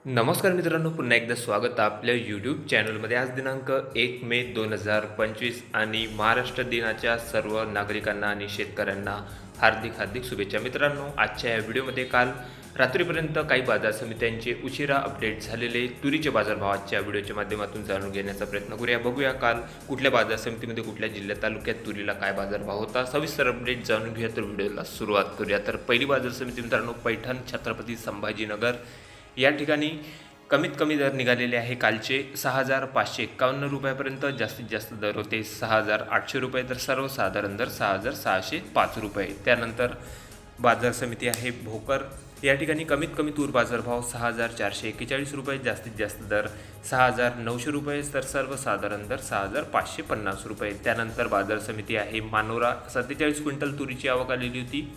नमस्कार मित्रांनो, पुन्हा एकदा स्वागत आहे आपल्या यूट्यूब चॅनलमध्ये. आज दिनांक 1 मे 2025 आणि महाराष्ट्र दिनाच्या सर्व नागरिकांना आणि शेतकऱ्यांना हार्दिक हार्दिक शुभेच्छा. मित्रांनो, आजच्या या व्हिडिओमध्ये काल रात्रीपर्यंत काही बाजार समित्यांचे उशिरा अपडेट झालेले तुरीचे बाजारभाव आजच्या व्हिडिओच्या माध्यमातून जाणून घेण्याचा प्रयत्न करूया. बघूया काल कुठल्या बाजार समितीमध्ये कुठल्या जिल्ह्यात तालुक्यात तुरीला काय बाजारभाव होता. सविस्तर अपडेट जाणून घेऊया. तर व्हिडिओला सुरुवात करूया. तर पहिली बाजार समिती मित्रांनो पैठण छत्रपती संभाजीनगर या ठिकाणी कमीत कमी दर निघालेले आहे. कालचे 6,551 रुपयापर्यंत जास्तीत जास्त दर होते 6,800 रुपये, तर सर्वसाधारण दर 6,605 रुपये. त्यानंतर बाजार समिती आहे भोकर या ठिकाणी कमीत कमी तूर बाजारभाव 6,441 रुपये, जास्तीत जास्त दर 6,900 रुपये, तर सर्वसाधारण दर 6,550 रुपये. त्यानंतर बाजार समिती आहे मानोरा 47 क्विंटल तुरीची आवक आलेली होती.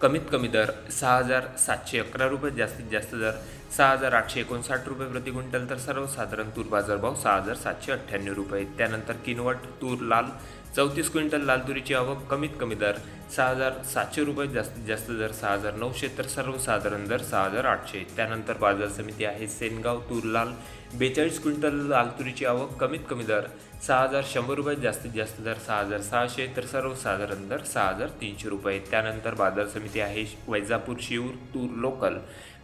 कमीत कमी दर 6,711 रुपये, जास्तीत जास्त दर 6,859 रुपये प्रति क्विंटल, तर सर्वसाधारण तूर बाजारभाव 6,798 रुपये. त्यानंतर किनवट तूर लाल 34 क्विंटल लाल तुरीची आवक, कमीत कमी दर 6,700 रुपये, जास्तीत जास्त दर 6,900, तर सर्वसाधारण दर 6,800. त्यानंतर बाजार समिती आहे सेनगाव तूर लाल 42 क्विंटल लाल तुरीची आवक, कमीत कमी दर 6,100 रुपये, जास्तीत जास्त दर 6,600, तर सर्वसाधारण दर 6,300 रुपये. त्यानंतर बाजार समिती आहे वैजापूर शिऊर तूर लोकल,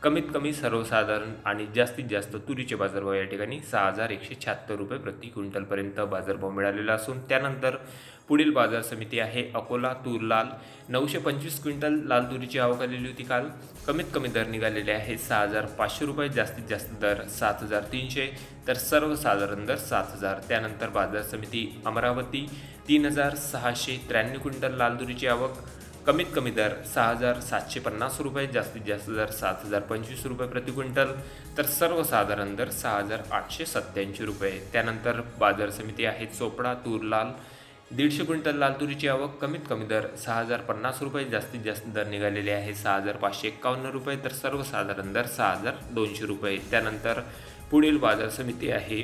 कमीत कमी सर्वसाधारण आणि जास्तीत जास्त तुरीचे बाजारभाव या ठिकाणी 6,176 रुपये प्रति क्विंटलपर्यंत बाजारभाव मिळालेला असून त्यानंतर पुढील बाजार समिती आहे अकोला तूर लाल 925 क्विंटल लाल तुरीची आवक आलेली होती. काल कमीत कमी दर निघालेले आहे 6,500 रुपये, जास्तीत जास्त दर 7,300, तर सर्वसाधारण दर 7,000. त्यानंतर बाजार समिती अमरावती 3,693 क्विंटल लाल तुरीची आवक, कमीत कमी दर 6,750 रुपये, जास्तीत जास्त दर 7,025 रुपये प्रति क्विंटल, तर सर्वसाधारण दर 6,887 रुपये. त्यानंतर बाजार समिती आहे चोपडा तूर लाल 150 क्विंटल लाल तुरीची आवक, कमीत कमी दर 6,050 रुपये, जास्तीत जास्त दर निघालेले आहे 6,551 रुपये, तर सर्वसाधारण दर 6,200 रुपये. त्यानंतर पुढील बाजार समिती आहे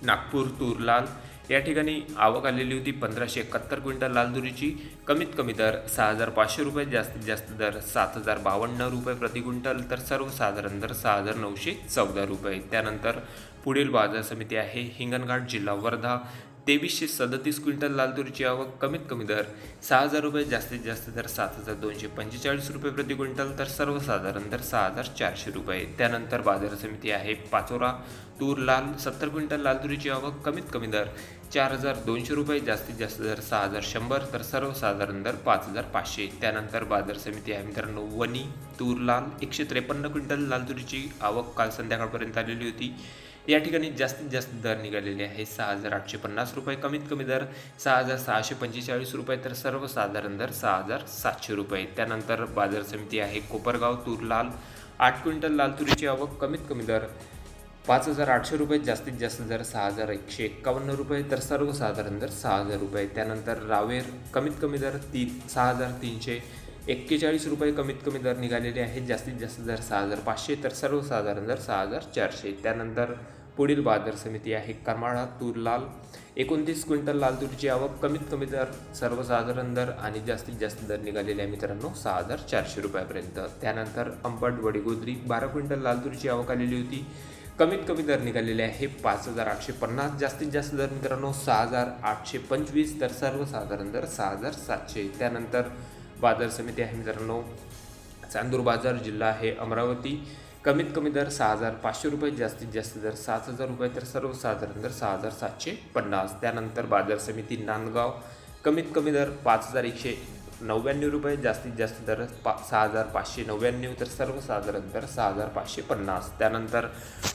नागपूर तूर लाल या ठिकाणी आवक आलेली होती 1,571 क्विंटल लाल तुरीची, कमीत कमी दर 6,500 रुपये, जास्तीत जास्त दर 7,052 रुपये प्रति क्विंटल, तर सर्वसाधारण दर 6,914 रुपये. त्यानंतर पुढील बाजार समिती आहे हिंगणघाट जिल्हा वर्धा 2,337 क्विंटल लाल तुरीची आवक, कमीत कमी दर 6,000 रुपये, जास्तीत जास्त दर 7,245 रुपये प्रति क्विंटल, तर सर्वसाधारण दर 6,400 रुपये. त्यानंतर बाजार समिती आहे पाचोरा तूर लाल 70 क्विंटल लाल तुरीची आवक, कमीत कमी दर 4,200 रुपये, जास्तीत जास्त दर 6,100, तर सर्वसाधारण दर 5,500. त्यानंतर बाजार समिती आहे मित्रांनो वणी तूर लाल 153 क्विंटल लाल तुरीची आवक काल संध्याकाळपर्यंत आलेली होती. या ठिकाणी जास्तीत जास्त दर निघालेले आहे 6,850 रुपये, कमीत कमी दर 6,645 रुपये, तर सर्वसाधारण दर 6,700 रुपये. त्यानंतर बाजार समिती आहे कोपरगाव तूर लाल 8 क्विंटल लाल तुरीची आवक, कमीत कमी दर 5,800 रुपये, जास्तीत जास्त दर 6,151 रुपये, तर सर्वसाधारण दर 6,000 रुपये. त्यानंतर रावेर कमीत कमी दर 6,341 रुपये कमीत कमी दर निघालेले आहेत, जास्तीत जास्त दर 6,500, तर सर्वसाधारण दर 6,400. त्यानंतर पुढील बाजार समिती आहे करमाळा तूर लाल 29 क्विंटल लाल तुरीची आवक, कमीत कमी दर सर्वसाधारण दर आणि जास्तीत जास्त दर निघालेले आहे मित्रांनो 6,400 रुपयापर्यंत. त्यानंतर अंबड वडीगोद्री 12 क्विंटल लाल तुरीची आवक आलेली होती, कमीत कमी दर निघालेले आहे 5,850, जास्तीत जास्त दर मित्रांनो 6,825, तर सर्वसाधारण दर 6,700. त्यानंतर बाजार समिती आहे मित्रांनो चांदूर बाजार जिल्हा आहे अमरावती, कमीत कमी दर 6,500 रुपये, जास्तीत जास्त दर 7,000 रुपये, तर सर्वसाधारण दर 6,750. त्यानंतर बाजार समिती नांदगाव कमीत कमी दर 5,199 रुपये, जास्तीत जास्त दर 6,599, तर सर्वसाधारण दर 6,550. त्यानंतर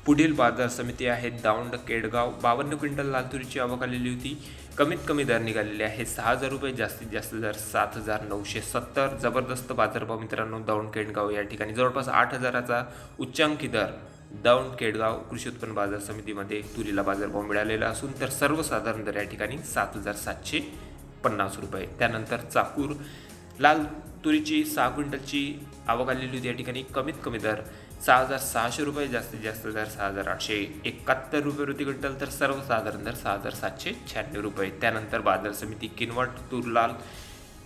पुढील बाजार समिती आहे दौंड केडगाव 52 क्विंटल लाल तुरीची आवक आलेली होती, कमीत कमी दर निघालेले आहे 6,000 रुपये, जास्तीत जास्त दर 7,970. जबरदस्त बाजारभाव मित्रांनो दौंड केडगाव या ठिकाणी जवळपास 8,000चा उच्चांकी दर दौंड केडगाव कृषी उत्पन्न बाजार समितीमध्ये तुरीला बाजारभाव मिळालेला असून तर सर्वसाधारण दर या ठिकाणी 7,750 रुपये. त्यानंतर चाकूर लाल तुरीची 6 क्विंटलची आवक आलेली होती, या ठिकाणी कमीत कमी दर 6,600 रुपये, जास्तीत जास्त दर 6,871 रुपये प्रति क्विंटल, तर सर्वसाधारण दर 6,796 रुपये. त्यानंतर बाजार समिती किनवट तूर लाल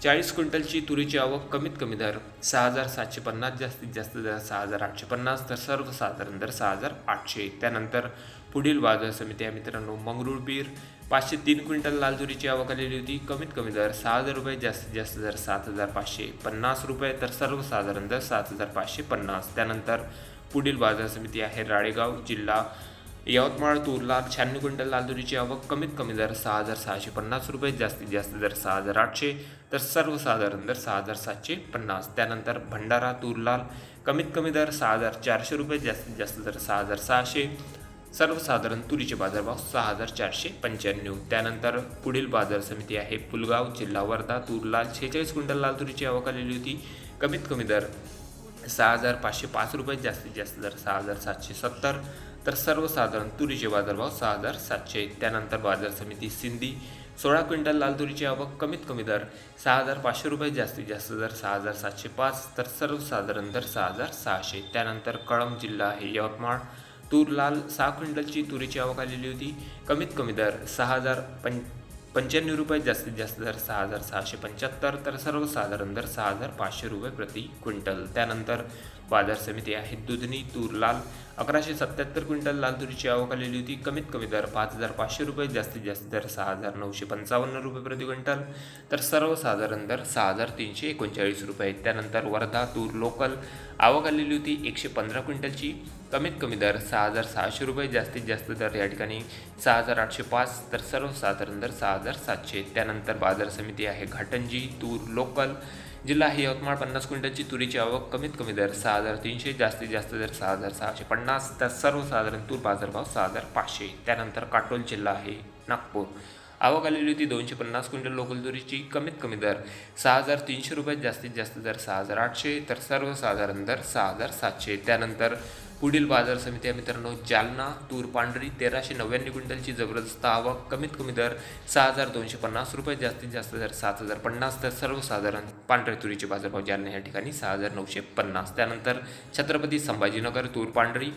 40 क्विंटलची तुरीची आवक कमीत कमी दर 6,750, जास्तीत जास्त दर 6,850, तर सर्वसाधारण दर 6,800. त्यानंतर पुढील बाजार समिती आहे मित्रांनो मंगरुळपीर. 503 क्विंटल लाल तुरीची आवक आलेली होती. कमीत कमी दर 6,000 रुपये, जास्तीत जास्त दर 7,550 रुपये, तर सर्वसाधारण दर 7,550. त्यानंतर पुढील बाजार समिती आहे राळेगाव जिल्हा यवतमाळ. तूरला 96 क्विंटल लाल तुरीची आवक. कमीत कमी दर 6,650 रुपये, जास्तीत जास्त दर 6,800, तर सर्वसाधारण दर 6,750. त्यानंतर भंडारा तूरलाल. कमीत कमी दर 6,400 रुपये, जास्तीत जास्त दर 6,600, सर्वसाधारण तुरीचे बाजारभाव 6,495. त्यानंतर पुढील बाजार समिती आहे पुलगाव जिल्हा वर्धा. तूरलाल 46 क्विंटल लाल तुरीची आवक आलेली होती. कमीत कमी दर 6,505 रुपये, जास्तीत जास्त दर 6,770, तर सर्वसाधारण तुरीचे बाजारभाव 6,700. त्यानंतर बाजार समिती सिंधी. 16 क्विंटल लाल तुरीची आवक. कमीत कमी दर 6,500 रुपये, जास्तीत जास्त दर 6,705, तर सर्वसाधारण दर 6,600. त्यानंतर कळंब जिल्हा आहे यवतमाळ. तूरलाल 6 क्विंटलची तुरीची आवक आलेली होती. कमीत कमी दर 6,095 रुपये, जास्तीत जास्त दर 6,675, तर सर्वसाधारण दर 6,500 रुपये प्रति क्विंटल. त्यानंतर बाजार समिती आहे दुधनी. तूरलाल 1,177 क्विंटल लाल तुरीची आवक आलेली होती. कमीत कमी दर 5,500 रुपये, जास्तीत जास्त दर 6,955 रुपये प्रति क्विंटल, तर सर्वसाधारण दर 6,339 रुपये. त्यानंतर वर्धा तूर लोकल आवक आलेली होती 115 क्विंटलची. कमीत कमी दर 6,600 रुपये, जास्तीत जास्त दर या ठिकाणी 6,805, तर सर्वसाधारण दर 6,700. त्यानंतर बाजार समिती आहे घाटंजी. तूर लोकल जिल्हा आहे यवतमाळ. 50 क्विंटलची तुरीची आवक. कमीत कमी दर 6,300, जास्तीत जास्त दर 6,650, तर सर्वसाधारण तूर बाजारभाव 6,500. त्यानंतर काटोल जिल्हा आहे नागपूर. आवक आलेली होती 250 क्विंटल लोकल तुरीची. कमीत कमी दर 6,300 रुपये, जास्तीत जास्त दर 6,800, तर सर्वसाधारण दर 6,700. त्यानंतर पुढील बाजार समिती आहे मित्रांनो जालना. तूर पांढरी 1,399 क्विंटलची जबरदस्त आवक. कमीत कमी दर 6,250 रुपये, जास्तीत जास्त दर 7,050, तर सर्वसाधारण पांढऱ्या तुरीचे बाजारभाव जालना या ठिकाणी 6,950. त्यानंतर छत्रपती संभाजीनगर. तूर पांढरी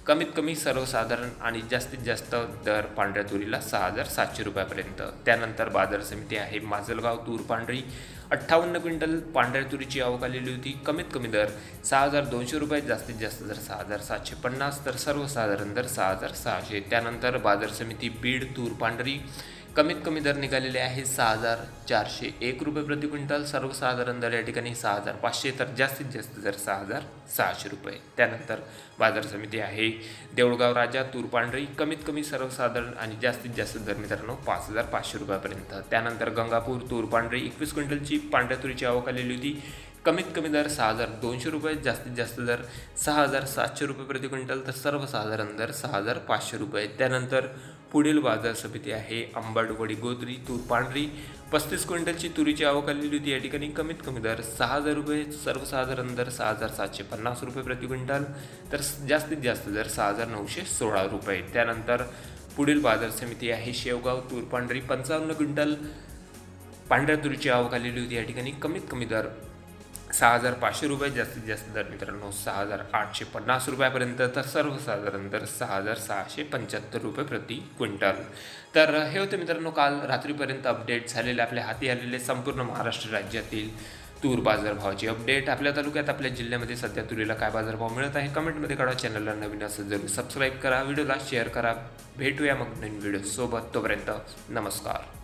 कमीत कमी सर्वसाधारण आणि जास्तीत जास्त दर पांढऱ्या तुरीला 6,700 रुपयापर्यंत. त्यानंतर बाजार समिती आहे माजलगाव. तूर पांढरी 58 क्विंटल पांढऱ्या तुरीची आवक आलेली होती. कमीत कमी दर 6,200 रुपये, जास्तीत जास्त दर 6,750, तर सर्वसाधारण दर 6,600. त्यानंतर बाजार समिती बीड. तूर पांढरी कमीत कमी दर निघालेले आहे 6,401 रुपये प्रति क्विंटल. सर्वसाधारण दर या ठिकाणी 6,500, तर जास्तीत जास्त दर 6,600 रुपये. त्यानंतर बाजार समिती आहे देऊळगाव राजा. तूर पांढरी कमीत कमी सर्वसाधारण आणि जास्तीत जास्त दर मित्रांनो 5,500 रुपयापर्यंत. त्यानंतर गंगापूर. तूर पांढरी 21 क्विंटलची पांढऱ्या तुरीची आवक आलेली होती. कमीत कमी दर 6,200 रुपये, जास्तीत जास्त दर 6,700 रुपये प्रति क्विंटल, तर सर्वसाधारण दर 6,500 रुपये. त्यानंतर पुढील बाजार समिती आहे अंबाडवडी गोदरी. तूर पांढरी 35 क्विंटलची तुरीची आवक आलेली होती. या ठिकाणी कमीत कमी दर 6,000 रुपये, सर्वसाधारण दर 6,750 रुपये प्रति क्विंटल, तर जास्तीत जास्त दर 6,916 रुपये. त्यानंतर पुढील बाजार समिती आहे शेवगाव. तूर पांढरी 55 क्विंटल पांढऱ्या तुरीची आवक आलेली होती. या ठिकाणी कमीत कमी दर 6,500 रुपये, जास्तीत जास्त दर मित्रांनो 6,850 रुपयापर्यंत, तर सर्वसाधारण दर 6,675 रुपये प्रति क्विंटल. तर हे होते मित्रांनो काल रात्रीपर्यंत अपडेट झालेले आपल्या हाती आलेले संपूर्ण महाराष्ट्र राज्यातील तूर बाजारभावाची अपडेट. आपल्या तालुक्यात आपल्या जिल्ह्यामध्ये सध्या तुरीला काय बाजारभाव मिळत आहे कमेंटमध्ये कळवा. चॅनलला नवीन असेल जरूर सबस्क्राईब करा, व्हिडिओला शेअर करा. भेटूया मग नवीन व्हिडिओ सोबत. तोपर्यंत नमस्कार.